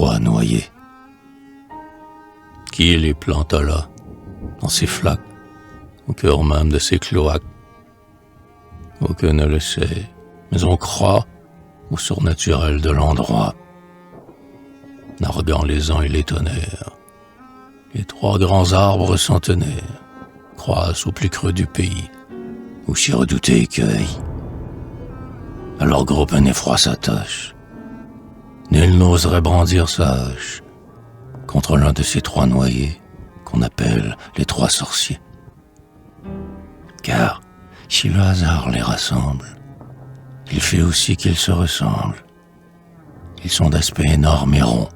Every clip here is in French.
trois noyés. Qui les planta là, dans ces flaques, au cœur même de ces cloaques? Aucun ne le sait, mais on croit au surnaturel de l'endroit. Narguant les ans et les tonnerres, les trois grands arbres centenaires croissent au plus creux du pays, où si redouté écueil. À leur groupe un effroi s'attache. Nul n'oserait brandir sa hache contre l'un de ces trois noyés qu'on appelle les trois sorciers. Car si le hasard les rassemble, il fait aussi qu'ils se ressemblent. Ils sont d'aspect énorme et rond,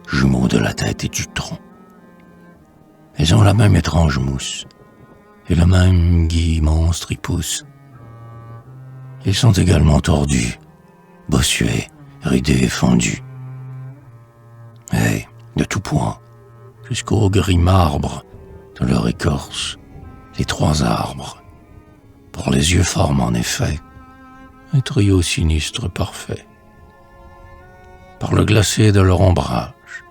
jumeaux de la tête et du tronc. Ils ont la même étrange mousse, et le même gui monstre y pousse. Ils sont également tordus, bossués, ridés et fendus. Et, de tout point, jusqu'au gris marbre de leur écorce, les trois arbres, pour les yeux forment en effet un trio sinistre parfait. Par le glacé de leur ombrage,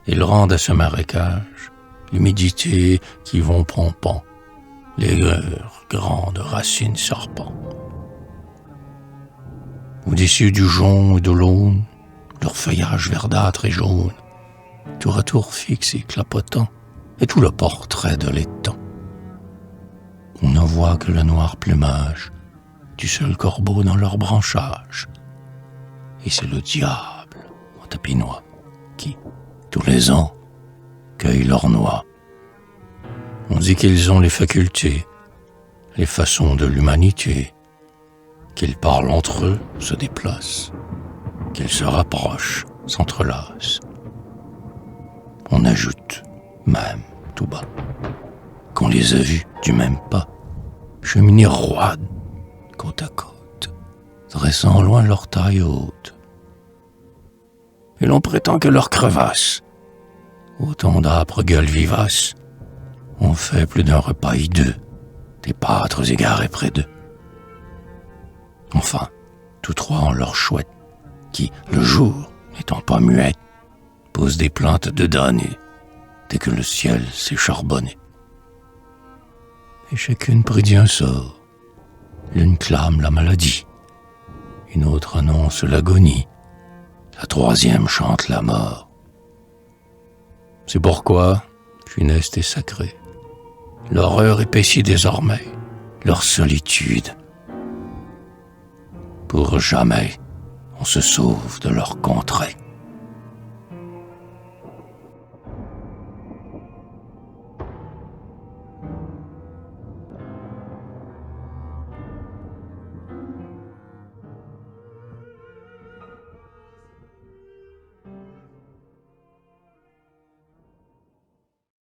ils rendent à ce marécage l'humidité qui vont pompant les leurs grandes racines serpents. Au-dessus du jonc et de l'aune, leur feuillage verdâtre et jaune, tour à tour fixe et clapotant, est tout le portrait de l'étang. On ne voit que le noir plumage du seul corbeau dans leur branchage. Et c'est le diable, en tapinois, qui, tous les ans, cueille leurs noix. On dit qu'ils ont les facultés, les façons de l'humanité, qu'ils parlent entre eux, se déplacent, qu'ils se rapprochent, s'entrelacent. On ajoute, même tout bas, qu'on les a vus du même pas, cheminer roides, côte à côte, dressant loin leur taille haute. Et l'on prétend que leurs crevasses, autant d'âpres gueules vivaces, ont fait plus d'un repas hideux, des pâtres égarés près d'eux. Enfin, tous trois ont leur chouette, qui, le jour, n'étant pas muette, pose des plantes de damnés, dès que le ciel s'est charbonné. Et chacune prédit un sort. L'une clame la maladie, une autre annonce l'agonie, la troisième chante la mort. C'est pourquoi, funeste et sacrée, l'horreur épaissit désormais leur solitude. Pour jamais, on se sauve de leur contrée.